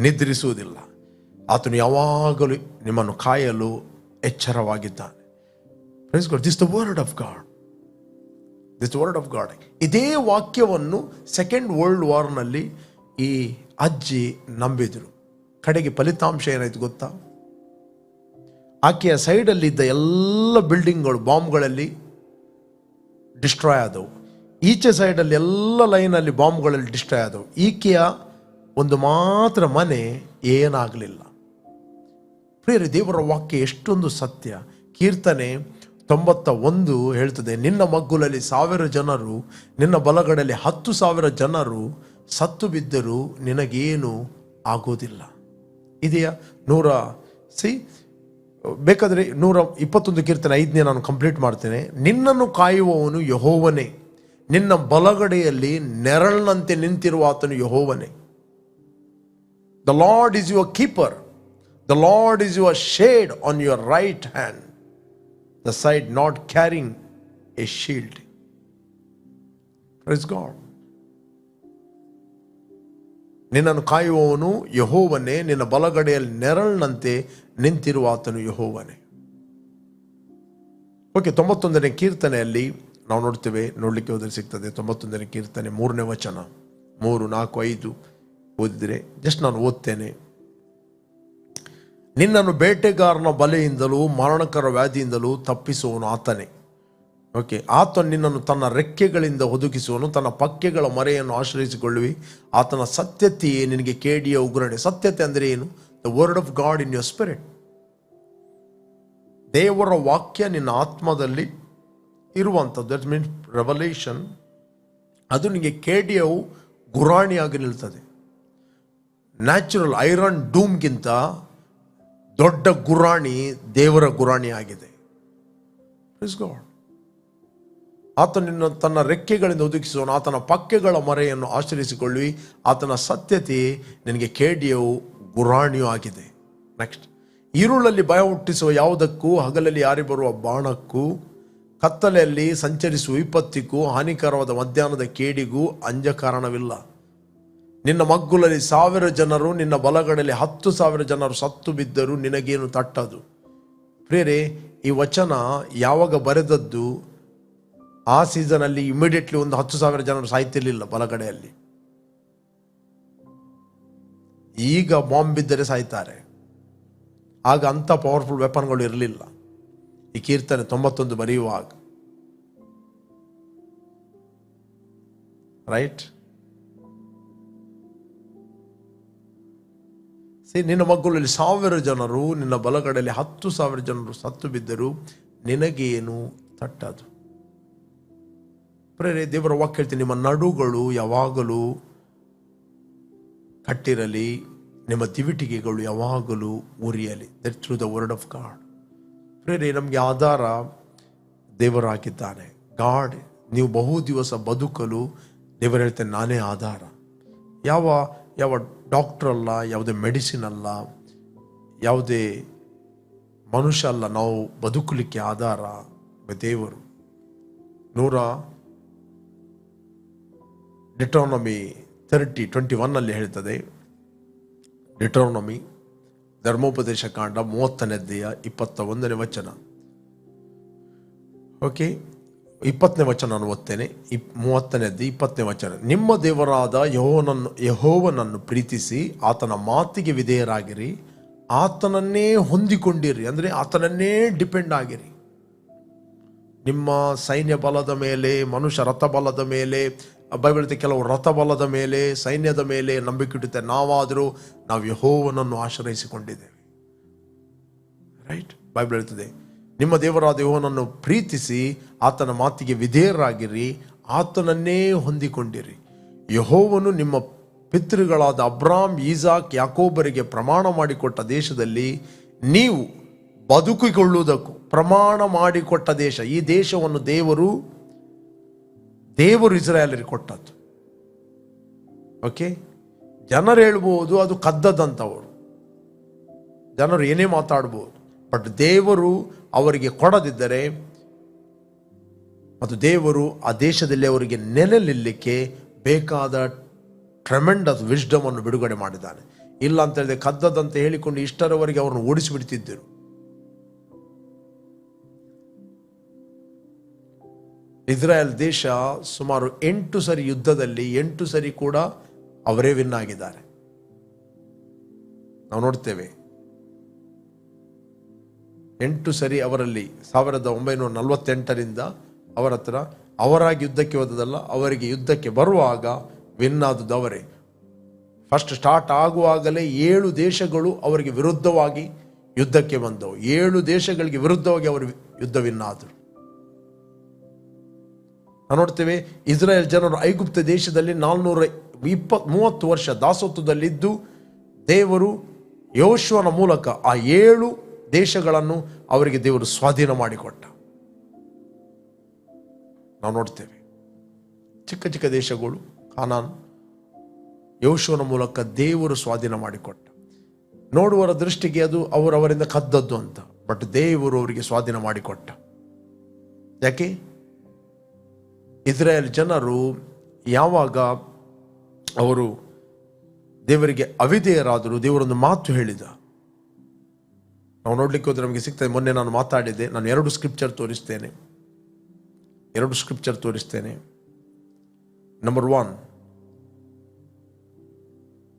ನಿದ್ರಿಸುವುದಿಲ್ಲ. ಆತನು ಯಾವಾಗಲೂ ನಿಮ್ಮನ್ನು ಕಾಯಲು ಎಚ್ಚರವಾಗಿದ್ದಾನೆ. Praise God. This the word of God. This word of God. ಇದೇ ವಾಕ್ಯವನ್ನು ಸೆಕೆಂಡ್ ವರ್ಲ್ಡ್ ವಾರ್ನಲ್ಲಿ ಈ ಅಜ್ಜಿ ನಂಬಿದರು. ಕಡೆಗೆ ಫಲಿತಾಂಶ ಏನಾಯ್ತು ಗೊತ್ತಾ? ಆಕೆಯ ಸೈಡಲ್ಲಿದ್ದ ಎಲ್ಲ ಬಿಲ್ಡಿಂಗ್ಗಳು ಬಾಂಬ್ಗಳಲ್ಲಿ ಡಿಸ್ಟ್ರಾಯ್ ಆದವು. ಈಚೆ ಸೈಡಲ್ಲಿ ಎಲ್ಲ ಲೈನಲ್ಲಿ ಬಾಂಬ್ಗಳಲ್ಲಿ ಡಿಸ್ಟ್ರಾಯ್ ಆದವು. ಈಕೆಯ ಒಂದು ಮಾತ್ರ ಮನೆ ಏನಾಗಲಿಲ್ಲ. ಪ್ರಿಯರೇ, ದೇವರ ವಾಕ್ಯ ಎಷ್ಟೊಂದು ಸತ್ಯ. ಕೀರ್ತನೆ 91 ಹೇಳ್ತದೆ, ನಿನ್ನ ಮಗ್ಗುಲಲ್ಲಿ 1000 ಜನರು, ನಿನ್ನ ಬಲಗಡೆಯಲ್ಲಿ 10,000 ಜನರು ಸತ್ತು ಬಿದ್ದರೂ ನಿನಗೇನು ಆಗೋದಿಲ್ಲ. ಇದೆಯಾ? ಬೇಕಾದರೆ 121 ಕೀರ್ತನೆ 5ನೇ ನಾನು ಕಂಪ್ಲೀಟ್ ಮಾಡ್ತೇನೆ. ನಿನ್ನನ್ನು ಕಾಯುವವನು ಯೆಹೋವನೇ, ನಿನ್ನ ಬಲಗಡೆಯಲ್ಲಿ ನೆರಳಿನಂತೆ ನಿಂತಿರುವ ಆತನು ಯೆಹೋವನೇ. The Lord is your keeper, the Lord is your shade on your right hand, the side not carrying a shield. Praise God. ನಿನ್ನನ್ನು ಕಾಯುವವನು ಯೆಹೋವನೇ, ನಿನ್ನ ಬಲಗಡೆಯಲ್ಲಿ ನೆರಳಿನಂತೆ ನಿಂತಿರುವ ಆತನು ಯೆಹೋವನೇ. ಓಕೆ, 91ನೇ ಕೀರ್ತನೆಯಲ್ಲಿ ನಾವು ನೋಡಲಿಕ್ಕೆ ಹೋದರೆ ಸಿಗ್ತದೆ. 91ನೇ ಕೀರ್ತನೆ 3ನೇ ವಚನ, 3, 4, 5 ಓದಿದರೆ ಜಸ್ಟ್ ನಾನು ಓದ್ತೇನೆ. ನಿನ್ನನ್ನು ಬೇಟೆಗಾರನ ಬಲೆಯಿಂದಲೂ ಮರಣಕರ ವ್ಯಾಧಿಯಿಂದಲೂ ತಪ್ಪಿಸುವನು ಆತನೇ. ಓಕೆ, ಆತನು ನಿನ್ನನ್ನು ತನ್ನ ರೆಕ್ಕೆಗಳಿಂದ ಒದಗಿಸುವನು, ತನ್ನ ಪಕ್ಕೆಗಳ ಮರೆಯನ್ನು ಆಶ್ರಯಿಸಿಕೊಳ್ಳುವಿ. ಆತನ ಸತ್ಯತೆಯೇ ನಿನಗೆ ಕೇಡಿಯ ಉಗ್ರಣೆ. ಸತ್ಯತೆ ಅಂದರೆ ಏನು? The word of god in your spirit. ದೇವರ ವಾಕ್ಯ ನಿನ್ನ ಆತ್ಮದಲ್ಲಿ ಇರುವಂಥದ್ದು. That means revelation. ಅದು ನಿಮಗೆ ಕೇಡಿಯವು ಗುರಾಣಿಯಾಗಿ ನಿಲ್ತದೆ. ನ್ಯಾಚುರಲ್ ಐರನ್ ಡೂಮ್ಗಿಂತ ದೊಡ್ಡ ಗುರಾಣಿ ದೇವರ ಗುರಾಣಿ ಆಗಿದೆ. Please god. ಆತನನ್ನು ತನ್ನ ರೆಕ್ಕೆಗಳಿಂದ ಒದಗಿಸುವನು, ಆತನ ಪಕ್ಕೆಗಳ ಮರೆಯನ್ನು ಆಶ್ರಯಿಸಿಕೊಳ್ಳಿ. ಆತನ ಸತ್ಯತೆ ನಿನಗೆ ಕೇಡಿಯವು ಗುರಾಣಿಯೂ ಆಗಿದೆ. ನೆಕ್ಸ್ಟ್, ಈರುಳಲ್ಲಿ ಭಯ ಹುಟ್ಟಿಸುವ ಯಾವುದಕ್ಕೂ, ಹಗಲಲ್ಲಿ ಹಾರಿ ಬರುವ ಬಾಣಕ್ಕೂ, ಕತ್ತಲೆಯಲ್ಲಿ ಸಂಚರಿಸುವ ವಿಪತ್ತಿಗೂ, ಹಾನಿಕರವಾದ ಮಧ್ಯಾಹ್ನದ ಕೇಡಿಗೂ ಅಂಜ ಕಾರಣವಿಲ್ಲ. ನಿನ್ನ ಮಗ್ಗುಲಲ್ಲಿ 1000 ಜನರು, ನಿನ್ನ ಬಲಗಡೆಯಲ್ಲಿ 10,000 ಜನರು ಸತ್ತು ಬಿದ್ದರೂ ನಿನಗೇನು ತಟ್ಟದು. ಪ್ರಿಯರೇ, ಈ ವಚನ ಯಾವಾಗ ಬರೆದದ್ದು, ಆ ಸೀಸನಲ್ಲಿ ಇಮಿಡಿಯೇಟ್ಲಿ ಒಂದು 10,000 ಜನರು ಸಾಯ್ತಿರ್ಲಿಲ್ಲ ಬಲಗಡೆಯಲ್ಲಿ. ಈಗ ಬಾಂಬ್ ಬಿದ್ದರೆ ಸಾಯ್ತಾರೆ. ಆಗ ಅಂಥ ಪವರ್ಫುಲ್ ವೆಪನ್ಗಳು ಇರಲಿಲ್ಲ. ಈ ಕೀರ್ತನೆ 91 ಬರೆಯುವಾಗ, ರೈಟ್? ನಿನ್ನ ಮಗ್ಗುಲಲ್ಲಿ 1000 ಜನರು, ನಿನ್ನ ಬಲಗಡೆಯಲ್ಲಿ 10,000 ಜನರು ಸತ್ತು ಬಿದ್ದರು, ನಿನಗೇನು ತಟ್ಟದು? ಪ್ರೇರೆ, ದೇವರ ವಾಕ್ಯ ಹೇಳ್ತೀನಿ, ನಿಮ್ಮ ನಡುಗಳು ಯಾವಾಗಲೂ ಕಟ್ಟಿರಲಿ, ನಿಮ್ಮ ದಿವಿಟಿಗೆಗಳು ಯಾವಾಗಲೂ ಉರಿಯಲಿ. That through the word of God. Prayer, ನಮಗೆ ಆಧಾರ ದೇವರು ಹಾಕಿದ್ದಾನೆ. ಗಾಡ್, ನೀವು ಬಹು ದಿವಸ ಬದುಕಲು ದೇವರು ಹೇಳ್ತೇನೆ, ನಾನೇ ಆಧಾರ. ಯಾವ ಡಾಕ್ಟರ್ ಅಲ್ಲ, ಯಾವುದೇ ಮೆಡಿಸಿನ್ ಅಲ್ಲ, ಯಾವುದೇ ಮನುಷ್ಯ ಅಲ್ಲ. ನಾವು ಬದುಕಲಿಕ್ಕೆ ಆಧಾರ ದೇವರು. ಡಿಟ್ರಾನಮಿ 30:21 ಹೇಳ್ತದೆ. ಡಿಟ್ರಾನಮಿ ಧರ್ಮೋಪದೇಶ ಕಾಂಡ 30ನೇ ಅಧ್ಯಾಯ 21ನೇ ವಚನ. ಓಕೆ, 20ನೇ ವಚನ ನಾನು ಓದ್ತೇನೆ. 30ನೇ ಅಧ್ಯಾಯ 20ನೇ ವಚನ. ನಿಮ್ಮ ದೇವರಾದ ಯೆಹೋವನನ್ನು ಪ್ರೀತಿಸಿ ಆತನ ಮಾತಿಗೆ ವಿಧೇಯರಾಗಿರಿ, ಆತನನ್ನೇ ಹೊಂದಿಕೊಂಡಿರಿ, ಅಂದರೆ ಆತನನ್ನೇ ಡಿಪೆಂಡ್ ಆಗಿರಿ. ನಿಮ್ಮ ಸೈನ್ಯ ಬಲದ ಮೇಲೆ, ಮನುಷ್ಯ ರಥ ಬಲದ ಮೇಲೆ, ಬೈಬಲ್ ಕೆಲವು ರಥ ಬಲದ ಮೇಲೆ, ಸೈನ್ಯದ ಮೇಲೆ ನಂಬಿಕೆ ಇಡುತ್ತೆ. ನಾವು ಯೆಹೋವನನ್ನು ಆಶ್ರಯಿಸಿಕೊಂಡಿದ್ದೇವೆ. ರೈಟ್? ಬೈಬಲ್ ಹೇಳ್ತದೆ, ನಿಮ್ಮ ದೇವರಾದ ಯೆಹೋವನನ್ನು ಪ್ರೀತಿಸಿ ಆತನ ಮಾತಿಗೆ ವಿಧೇಯರಾಗಿರಿ, ಆತನನ್ನೇ ಹೊಂದಿಕೊಂಡಿರಿ. ಯೆಹೋವನು ನಿಮ್ಮ ಪಿತೃಗಳಾದ ಅಬ್ರಾಮ್, ಈಸಾಕ್, ಯಾಕೋಬರಿಗೆ ಪ್ರಮಾಣ ಮಾಡಿಕೊಟ್ಟ ದೇಶದಲ್ಲಿ ನೀವು ಬದುಕಿಕೊಳ್ಳುವುದಕ್ಕೂ ಪ್ರಮಾಣ ಮಾಡಿಕೊಟ್ಟ ದೇಶ. ಈ ದೇಶವನ್ನು ದೇವರು ಇಸ್ರಾಯೇಲರಿಗೆ ಕೊಟ್ಟದ್ದು. ಓಕೆ, ಜನರು ಹೇಳ್ಬೋದು ಅದು ಕದ್ದದಂತವರು, ಜನರು ಏನೇ ಮಾತಾಡ್ಬೋದು, ಬಟ್ ದೇವರು ಅವರಿಗೆ ಕೊಡದಿದ್ದರೆ ಮತ್ತು ದೇವರು ಆ ದೇಶದಲ್ಲಿ ಅವರಿಗೆ ನೆಲೆ ನಿಲ್ಲಕ್ಕೆ ಬೇಕಾದ ಟ್ರೆಮೆಂಡಸ್ ವಿಸ್ಡಮ್ ಅನ್ನು ಬಿಡುಗಡೆ ಮಾಡಿದ್ದಾನೆ. ಇಲ್ಲ ಅಂತ ಹೇಳಿದ್ರೆ ಕದ್ದದಂತ ಹೇಳಿಕೊಂಡು ಇಷ್ಟರವರೆಗೆ ಅವರನ್ನು ಓಡಿಸಿಬಿಡ್ತಿದ್ದರು. ಇಸ್ರಾಯೇಲ್ ದೇಶ ಸುಮಾರು 8 ಸರಿ ಯುದ್ಧದಲ್ಲಿ 8 ಸರಿ ಕೂಡ ಅವರೇ ವಿನ್ ಆಗಿದ್ದಾರೆ. ನಾವು ನೋಡ್ತೇವೆ 8 ಸರಿ ಅವರಲ್ಲಿ 1948ರಿಂದ ಅವರ ಹತ್ರ ಅವರಾಗಿ ಯುದ್ಧಕ್ಕೆ ಹೋದದಲ್ಲ, ಅವರಿಗೆ ಯುದ್ಧಕ್ಕೆ ಬರುವಾಗ ವಿನ್ ಆದದ್ದು ಅವರೇ. ಫಸ್ಟ್ ಸ್ಟಾರ್ಟ್ ಆಗುವಾಗಲೇ 7 ದೇಶಗಳು ಅವರಿಗೆ ವಿರುದ್ಧವಾಗಿ ಯುದ್ಧಕ್ಕೆ ಬಂದವು. 7 ದೇಶಗಳಿಗೆ ವಿರುದ್ಧವಾಗಿ ಅವರು ಯುದ್ಧ ವಿನ್ ಆದರು. ನಾವು ನೋಡ್ತೇವೆ, ಇಸ್ರಾಯೇಲ್ ಜನರು ಐಗುಪ್ತ ದೇಶದಲ್ಲಿ 430 ವರ್ಷ ದಾಸತ್ವದಲ್ಲಿದ್ದು ದೇವರು ಯೆಹೋಶುವನ ಮೂಲಕ ಆ 7 ದೇಶಗಳನ್ನು ಅವರಿಗೆ ದೇವರು ಸ್ವಾಧೀನ ಮಾಡಿಕೊಟ್ಟ. ನಾವು ನೋಡ್ತೇವೆ ಚಿಕ್ಕ ಚಿಕ್ಕ ದೇಶಗಳು, ಕಾನಾನ್ ಯೆಹೋಶುವನ ಮೂಲಕ ದೇವರು ಸ್ವಾಧೀನ ಮಾಡಿಕೊಟ್ಟ. ನೋಡುವರ ದೃಷ್ಟಿಗೆ ಅದು ಅವರವರಿಂದ ಕದ್ದದ್ದು ಅಂತ, ಬಟ್ ದೇವರು ಅವರಿಗೆ ಸ್ವಾಧೀನ ಮಾಡಿಕೊಟ್ಟ. ಯಾಕೆ? ಇಸ್ರಾಯೇಲ್ ಜನರು ಯಾವಾಗ ಅವರು ದೇವರಿಗೆ ಅವಿಧೇಯರಾದರು, ದೇವರೊಂದು ಮಾತು ಹೇಳಿದ. ನಾವು ನೋಡ್ಲಿಕ್ಕೆ ಹೋದ್ರೆ ನಮಗೆ ಸಿಗ್ತದೆ. ಮೊನ್ನೆ ನಾನು ಮಾತಾಡಿದ್ದೆ, ನಾನು 2 ಸ್ಕ್ರಿಪ್ಚರ್ ತೋರಿಸ್ತೇನೆ. ನಂಬರ್ 1,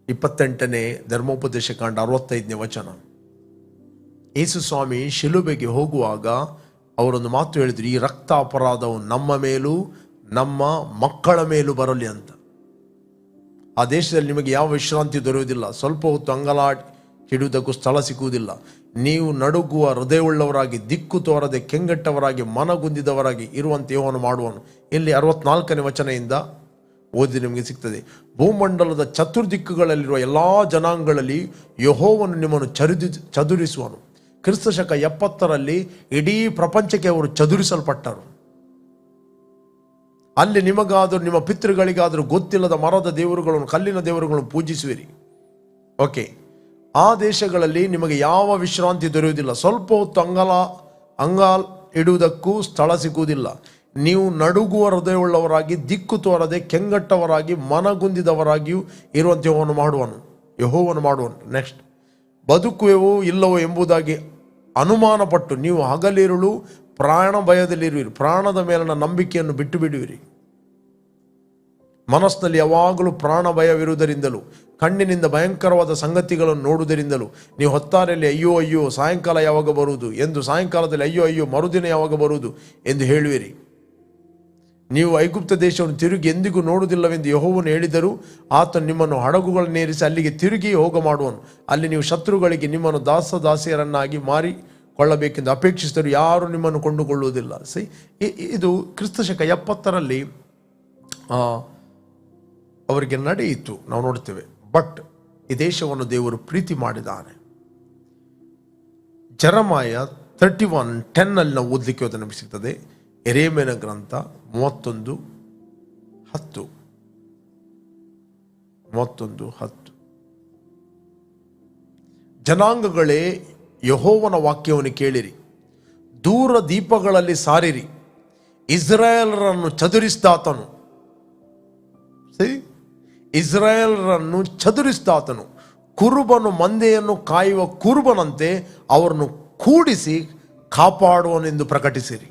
28ನೇ ಧರ್ಮೋಪದೇಶ ಕಾಂಡ 65ನೇ ವಚನ. ಯೇಸು ಸ್ವಾಮಿ ಶಿಲುಬೆಗೆ ಹೋಗುವಾಗ ಅವರೊಂದು ಮಾತು ಹೇಳಿದ್ರು, ಈ ರಕ್ತ ಅಪರಾಧವು ನಮ್ಮ ಮೇಲೂ ನಮ್ಮ ಮಕ್ಕಳ ಮೇಲೂ ಬರಲಿ ಅಂತ. ಆ ದೇಶದಲ್ಲಿ ನಿಮಗೆ ಯಾವ ವಿಶ್ರಾಂತಿ ದೊರೆಯುವುದಿಲ್ಲ, ಸ್ವಲ್ಪ ಹೊತ್ತು ಅಂಗಲಾಡಿ ಹಿಡುವುದಕ್ಕೂ ಸ್ಥಳ ಸಿಕ್ಕುವುದಿಲ್ಲ. ನೀವು ನಡುಗುವ ಹೃದಯವುಳ್ಳವರಾಗಿ, ದಿಕ್ಕು ತೋರದೆ ಕೆಂಗೆಟ್ಟವರಾಗಿ, ಮನಗುಂದಿದವರಾಗಿ ಇರುವಂತೆ ಯೆಹೋವನು ಮಾಡುವನು. ಇಲ್ಲಿ 64ನೇ ವಚನೆಯಿಂದ ಓದಿ ನಿಮಗೆ ಸಿಗ್ತದೆ. ಭೂಮಂಡಲದ ಚತುರ್ದಿಕ್ಕುಗಳಲ್ಲಿರುವ ಎಲ್ಲಾ ಜನಾಂಗಗಳಲ್ಲಿ ಯೆಹೋವನು ನಿಮ್ಮನ್ನು ಚದುರಿಸುವನು. ಕ್ರಿಸ್ತಶಕ 70ರಲ್ಲಿ ಇಡೀ ಪ್ರಪಂಚಕ್ಕೆ ಅವರು ಚದುರಿಸಲ್ಪಟ್ಟರು. ಅಲ್ಲಿ ನಿಮಗಾದರೂ ನಿಮ್ಮ ಪಿತೃಗಳಿಗಾದರೂ ಗೊತ್ತಿಲ್ಲದ ಮರದ ದೇವರುಗಳನ್ನು, ಕಲ್ಲಿನ ದೇವರುಗಳನ್ನು ಪೂಜಿಸುವಿರಿ. ಓಕೆ, ಆ ದೇಶಗಳಲ್ಲಿ ನಿಮಗೆ ಯಾವ ವಿಶ್ರಾಂತಿ ದೊರೆಯುವುದಿಲ್ಲ, ಸ್ವಲ್ಪ ಹೊತ್ತು ಅಂಗಾಲ್ ಇಡುವುದಕ್ಕೂ ಸ್ಥಳ ಸಿಗುವುದಿಲ್ಲ. ನೀವು ನಡುಗುವ ಹೃದಯವುಳ್ಳವರಾಗಿ, ದಿಕ್ಕು ತೋರದೆ ಕೆಂಗಟ್ಟವರಾಗಿ, ಮನಗುಂದಿದವರಾಗಿಯೂ ಇರುವಂತೆ ಯೆಹೋವನು ಮಾಡುವನು. ನೆಕ್ಸ್ಟ್, ಬದುಕುವೆವೋ ಇಲ್ಲವೋ ಎಂಬುದಾಗಿ ಅನುಮಾನ ಪಟ್ಟು ನೀವು ಹಗಲಿರುಳು ಪ್ರಾಣ ಭಯದಲ್ಲಿರುವಿರಿ. ಪ್ರಾಣದ ಮೇಲಿನ ನಂಬಿಕೆಯನ್ನು ಬಿಟ್ಟು ಬಿಡುವಿರಿ. ಮನಸ್ಸಿನಲ್ಲಿ ಯಾವಾಗಲೂ ಪ್ರಾಣ ಭಯವಿರುವುದರಿಂದಲೂ, ಕಣ್ಣಿನಿಂದ ಭಯಂಕರವಾದ ಸಂಗತಿಗಳನ್ನು ನೋಡುವುದರಿಂದಲೂ ನೀವು ಹೊತ್ತಾರೆಯಲ್ಲಿ ಅಯ್ಯೋ ಅಯ್ಯೋ ಸಾಯಂಕಾಲ ಯಾವಾಗ ಬರುವುದು ಎಂದು, ಸಾಯಂಕಾಲದಲ್ಲಿ ಅಯ್ಯೋ ಅಯ್ಯೋ ಮರುದಿನ ಯಾವಾಗ ಬರುವುದು ಎಂದು ಹೇಳುವಿರಿ. ನೀವು ಐಗುಪ್ತ ದೇಶವನ್ನು ತಿರುಗಿ ಎಂದಿಗೂ ನೋಡುವುದಿಲ್ಲವೆಂದು ಯೆಹೋವನು ಹೇಳಿದರೂ ಆತನು ನಿಮ್ಮನ್ನು ಹಡಗುಗಳನ್ನೇರಿಸಿ ಅಲ್ಲಿಗೆ ತಿರುಗಿ ಹೋಗ ಮಾಡುವನು. ಅಲ್ಲಿ ನೀವು ಶತ್ರುಗಳಿಗೆ ನಿಮ್ಮನ್ನು ದಾಸದಾಸಿಯರನ್ನಾಗಿ ಮಾರಿಕೊಳ್ಳಬೇಕೆಂದು ಅಪೇಕ್ಷಿಸಿದರೂ ಯಾರು ನಿಮ್ಮನ್ನು ಕೊಂಡುಕೊಳ್ಳುವುದಿಲ್ಲ. ಇದು ಕ್ರಿಸ್ತಶಕ 70ರಲ್ಲಿ ಅವರಿಗೆ ನಡೆಯಿತು, ನಾವು ನೋಡ್ತೇವೆ. ಬಟ್ ಈ ದೇಶವನ್ನು ದೇವರು ಪ್ರೀತಿ ಮಾಡಿದ್ದಾನೆ. ಜೆರೆಮಯ 31:10 ನಾವು ಓದಲಿಕ್ಕೆ ಅದು ನಮಗೆ ಸಿಗ್ತದೆ. ಯೆರೆಮೀಯನ ಗ್ರಂಥ 31:10. ಜನಾಂಗಗಳೇ, ಯೆಹೋವನ ವಾಕ್ಯವನ್ನು ಕೇಳಿರಿ, ದೂರ ದೀಪಗಳಲ್ಲಿ ಸಾರಿರಿ. ಇಸ್ರಾಯೇಲರನ್ನು ಚದುರಿಸಿದಾತನು, ಇಸ್ರಾಯೇಲರನ್ನು ಚದುರಿಸಿದಾತನು ಕುರುಬನು ಮಂದೆಯನ್ನು ಕಾಯುವ ಕುರುಬನಂತೆ ಅವರನ್ನು ಕೂಡಿಸಿ ಕಾಪಾಡುವನೆಂದು ಪ್ರಕಟಿಸಿರಿ.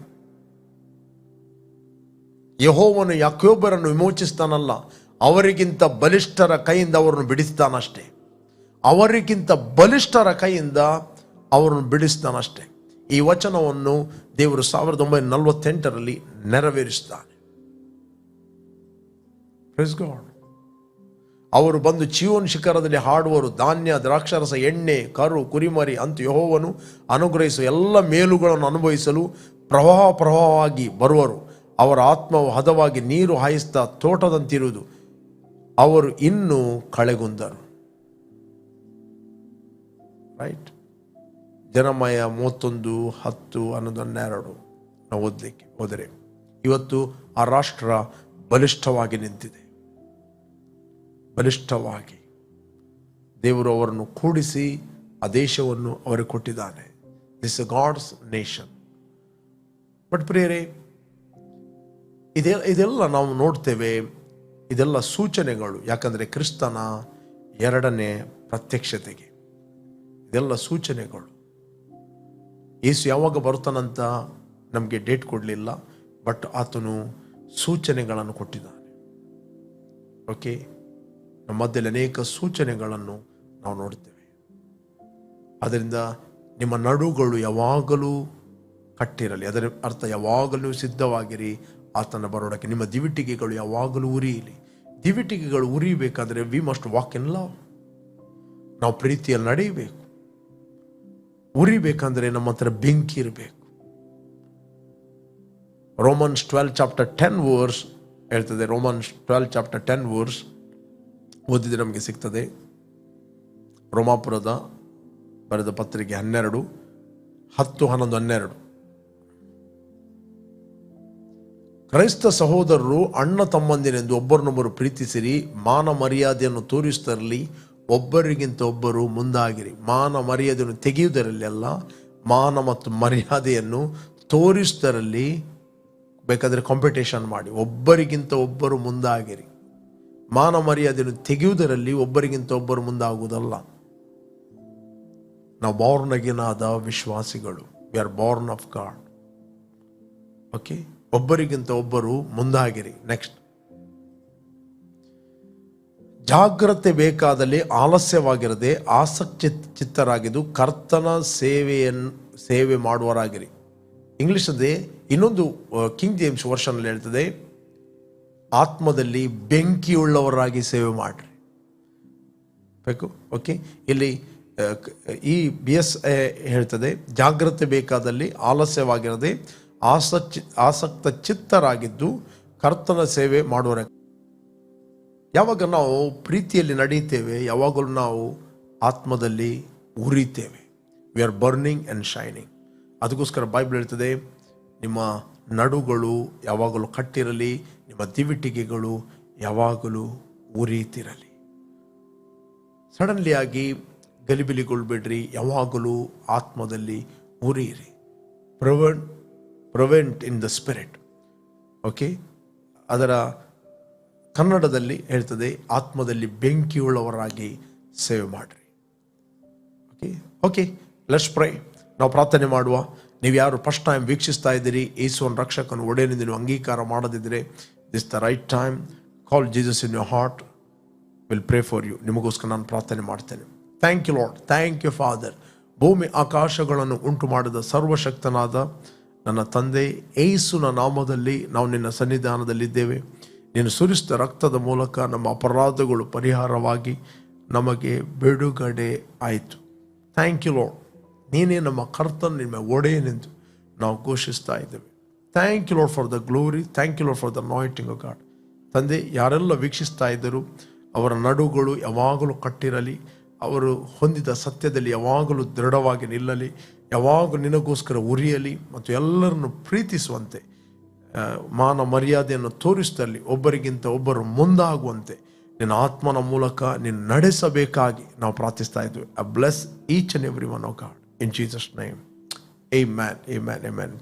ಯೆಹೋವನು ಯಾಕೋಬರನ್ನು ವಿಮೋಚಿಸ್ತಾನಲ್ಲ, ಅವರಿಗಿಂತ ಬಲಿಷ್ಠರ ಕೈಯಿಂದ ಅವರನ್ನು ಬಿಡಿಸ್ತಾನಷ್ಟೇ. ಅವರಿಗಿಂತ ಬಲಿಷ್ಠರ ಕೈಯಿಂದ ಅವರನ್ನು ಬಿಡಿಸ್ತಾನಷ್ಟೇ. ಈ ವಚನವನ್ನು ದೇವರು 1948ರಲ್ಲಿ ನೆರವೇರಿಸ್ತಾನೆ. Praise God. ಅವರು ಬಂದು ಚೀಯೋನ್ ಶಿಖರದಲ್ಲಿ ಹಾಡುವರು, ಧಾನ್ಯ, ದ್ರಾಕ್ಷಾರಸ, ಎಣ್ಣೆ, ಕರು, ಕುರಿಮರಿ ಅಂತೂ ಯೆಹೋವನು ಅನುಗ್ರಹಿಸುವ ಎಲ್ಲ ಮೇಲುಗಳನ್ನು ಅನುಭವಿಸಲು ಪ್ರವಾಹವಾಗಿ ಬರುವರು. ಅವರ ಆತ್ಮವು ಹದವಾಗಿ ನೀರು ಹಾಯಿಸ್ತಾ ತೋಟದಂತಿರುವುದು. ಅವರು ಇನ್ನೂ ಕಳೆಗುಂದರು. ರೈಟ್. ಜೆರೆಮಯ 31:10-11 ನಾವು ಓದಲಿಕ್ಕೆ ಹೋದರೆ, ಇವತ್ತು ಆ ರಾಷ್ಟ್ರ ಬಲಿಷ್ಠವಾಗಿ ನಿಂತಿದೆ. ಬಲಿಷ್ಠವಾಗಿ ದೇವರು ಅವರನ್ನು ಕೂಡಿಸಿ ಆ ದೇಶವನ್ನು ಅವರಿಗೆ ಕೊಟ್ಟಿದ್ದಾನೆ. This is God's nation. But ಪ್ರಿಯರೇ, ಇದೆಲ್ಲ ನಾವು ನೋಡ್ತೇವೆ, ಇದೆಲ್ಲ ಸೂಚನೆಗಳು. ಯಾಕಂದರೆ ಕ್ರಿಸ್ತನ 2ನೇ ಪ್ರತ್ಯಕ್ಷತೆಗೆ ಇದೆಲ್ಲ ಸೂಚನೆಗಳು. ಯೇಸು ಯಾವಾಗ ಬರ್ತಾನಂತ ನಮಗೆ ಡೇಟ್ ಕೊಡಲಿಲ್ಲ, ಬಟ್ ಆತನು ಸೂಚನೆಗಳನ್ನು ಕೊಟ್ಟಿದ್ದಾನೆ. ಓಕೆ, ನಮ್ಮ ಮಧ್ಯದಲ್ಲಿ ಅನೇಕ ಸೂಚನೆಗಳನ್ನು ನಾವು ನೋಡ್ತೇವೆ. ಆದ್ದರಿಂದ ನಿಮ್ಮ ನಡುಗಳು ಯಾವಾಗಲೂ ಕಟ್ಟಿರಲಿ. ಅದರ ಅರ್ಥ ಯಾವಾಗಲೂ ಸಿದ್ಧವಾಗಿರಿ ಆತನ ಬರೋಡಕ್ಕೆ. ನಿಮ್ಮ ದಿವಿಟಿಗೆಗಳು ಯಾವಾಗಲೂ ಉರಿಯಲಿ. ದಿವಿಟಿಗೆಗಳು ಉರಿಯಬೇಕಾದ್ರೆ we must walk in love. ನಾವು ಪ್ರೀತಿಯಲ್ಲಿ ನಡೆಯಬೇಕು. ಉರಿಬೇಕಂದ್ರೆ ನಮ್ಮ ಹತ್ರ ಬೆಂಕಿ ಇರಬೇಕು. ರೋಮನ್ಸ್ 12:10 ಹೇಳ್ತದೆ. ರೋಮನ್ಸ್ 12:10 ಓದಿದ್ರೆ ನಮಗೆ ಸಿಗ್ತದೆ. ರೋಮಾಪುರದ ಬರೆದ ಪತ್ರಿಕೆ 12:10-11 ಕ್ರೈಸ್ತ ಸಹೋದರರು ಅಣ್ಣ ತಮ್ಮಂದಿರೆಂದು ಒಬ್ಬರನ್ನೊಬ್ಬರು ಪ್ರೀತಿಸಿರಿ. ಮಾನ ಮರ್ಯಾದೆಯನ್ನು ತೋರಿಸುವುದರಲ್ಲಿ ಒಬ್ಬರಿಗಿಂತ ಒಬ್ಬರು ಮುಂದಾಗಿರಿ. ಮಾನ ಮರ್ಯಾದೆಯನ್ನು ತೆಗೆಯುವುದರಲ್ಲಿ ಅಲ್ಲ, ಮಾನ ಮತ್ತು ಮರ್ಯಾದೆಯನ್ನು ತೋರಿಸುವುದರಲ್ಲಿ ಬೇಕಾದರೆ ಕಾಂಪಿಟೇಷನ್ ಮಾಡಿ. ಒಬ್ಬರಿಗಿಂತ ಒಬ್ಬರು ಮುಂದಾಗಿರಿ. ಮಾನ ಮರ್ಯಾದೆಯನ್ನು ತೆಗೆಯುವುದರಲ್ಲಿ ಒಬ್ಬರಿಗಿಂತ ಒಬ್ಬರು ಮುಂದಾಗುವುದಲ್ಲ. ನಾವು ಬಾರ್ನ್ ಅಗೇನ್ ಆದ ವಿಶ್ವಾಸಿಗಳು. We are born of God. Okay, ಒಬ್ಬರಿಗಿಂತ ಒಬ್ಬರು ಮುಂದಾಗಿರಿ. ನೆಕ್ಸ್ಟ್, ಜಾಗ್ರತೆ ಬೇಕಾದಲ್ಲಿ ಆಲಸ್ಯವಾಗಿರದೆ ಆಸಕ್ತಿ ಚಿತ್ತರಾಗಿದ್ದು ಕರ್ತನ ಸೇವೆ ಮಾಡುವರಾಗಿರಿ. ಇಂಗ್ಲಿಷ್ ಅದೇ. ಇನ್ನೊಂದು ಕಿಂಗ್ ಜೇಮ್ಸ್ ವರ್ಷನಲ್ಲಿ ಹೇಳ್ತದೆ, ಆತ್ಮದಲ್ಲಿ ಬೆಂಕಿಯುಳ್ಳವರಾಗಿ ಸೇವೆ ಮಾಡ್ರಿ ಬೇಕು. ಓಕೆ, ಇಲ್ಲಿ ಈ BS ಹೇಳ್ತದೆ, ಜಾಗ್ರತೆ ಬೇಕಾದಲ್ಲಿ ಆಲಸ್ಯವಾಗಿರದೆ ಆಸಕ್ತ ಚಿತ್ತರಾಗಿದ್ದು ಕರ್ತನ ಸೇವೆ ಮಾಡುವರ. ಯಾವಾಗ ನಾವು ಪ್ರೀತಿಯಲ್ಲಿ ನಡೆಯುತ್ತೇವೆ, ಯಾವಾಗಲೂ ನಾವು ಆತ್ಮದಲ್ಲಿ ಉರಿತೇವೆ. We are burning and shining. ಅದಕ್ಕೋಸ್ಕರ ಬೈಬಲ್ ಹೇಳ್ತದೆ, ನಿಮ್ಮ ನಡುಗಳು ಯಾವಾಗಲೂ ಕಟ್ಟಿರಲಿ, ನಿಮ್ಮ ದಿವಿಟಿಗೆಗಳು ಯಾವಾಗಲೂ ಉರಿತಿರಲಿ. ಸಡನ್ಲಿ ಆಗಿ ಗಲಿಬಿಲಿಗೊಳ್ಬೇಡ್ರಿ. ಯಾವಾಗಲೂ ಆತ್ಮದಲ್ಲಿ ಉರಿಯಿರಿ. ಪ್ರೊವೆಂಟ್ ಇನ್ ದ ಸ್ಪಿರಿಟ್. ಓಕೆ, ಅದರ ಕನ್ನಡದಲ್ಲಿ ಹೇಳ್ತದೆ, ಆತ್ಮದಲ್ಲಿ ಬೆಂಕಿಯುಳ್ಳವರಾಗಿ ಸೇವೆ ಮಾಡಿರಿ. Okay okay let's pray. ನಾವು ಪ್ರಾರ್ಥನೆ ಮಾಡುವ. ನೀವು ಯಾರು ಫಸ್ಟ್ ಟೈಮ್ ವೀಕ್ಷಿಸ್ತಾ ಇದ್ದೀರಿ, ಯೇಸುವನ್ನು ರಕ್ಷಕನ ಒಡೆಯನೆಂದು ನೀವು ಅಂಗೀಕಾರ ಮಾಡದಿದ್ದರೆ, this the right time. Call Jesus in your heart. Will pray for you. ನಿಮಗೋಸ್ಕರ ನಾನು ಪ್ರಾರ್ಥನೆ ಮಾಡ್ತೇನೆ. Thank you Lord, thank you father. ಭೂಮಿ ಆಕಾಶಗಳನ್ನು ಉಂಟು ಮಾಡಿದ ಸರ್ವಶಕ್ತನಾದ ನನ್ನ ತಂದೆ, ಯೇಸುವಿನ ನಾಮದಲ್ಲಿ ನಾವು ನಿನ್ನ ಸನ್ನಿಧಾನದಲ್ಲಿದ್ದೇವೆ. ನೀನು ಸುರಿಸಿದ ರಕ್ತದ ಮೂಲಕ ನಮ್ಮ ಅಪರಾಧಗಳು ಪರಿಹಾರವಾಗಿ ನಮಗೆ ಬಿಡುಗಡೆ ಆಯಿತು. Thank you Lord. ನೀನೇ ನಮ್ಮ ಕರ್ತನ, ನಿಮ್ಮ ಒಡೆಯನೆಂದು ನಾವು ಘೋಷಿಸ್ತಾ ಇದ್ದೇವೆ. Thank you Lord for the glory. Thank you Lord for the anointing of God. ತಂದೆ, ಯಾರೆಲ್ಲ ವೀಕ್ಷಿಸ್ತಾ ಇದ್ದರು ಅವರ ನಡುಗಳು ಯಾವಾಗಲೂ ಕಟ್ಟಿರಲಿ. ಅವರು ಹೊಂದಿದ ಸತ್ಯದಲ್ಲಿ ಯಾವಾಗಲೂ ದೃಢವಾಗಿ ನಿಲ್ಲಲಿ. ಯಾವಾಗಲೂ ನಿನಗೋಸ್ಕರ ಉರಿಯಲಿ ಮತ್ತು ಎಲ್ಲರನ್ನು ಪ್ರೀತಿಸುವಂತೆ, ಮಾನ ಮರ್ಯಾದೆಯನ್ನು ತೋರಿಸಿದಲ್ಲಿ ಒಬ್ಬರಿಗಿಂತ ಒಬ್ಬರು ಮುಂದಾಗುವಂತೆ ನಿನ್ನ ಆತ್ಮನ ಮೂಲಕ ನೀನು ನಡೆಸಬೇಕಾಗಿ ನಾವು ಪ್ರಾರ್ಥಿಸ್ತಾ ಇದ್ವಿ. I bless each and every one of god in Jesus name. Amen, amen, amen.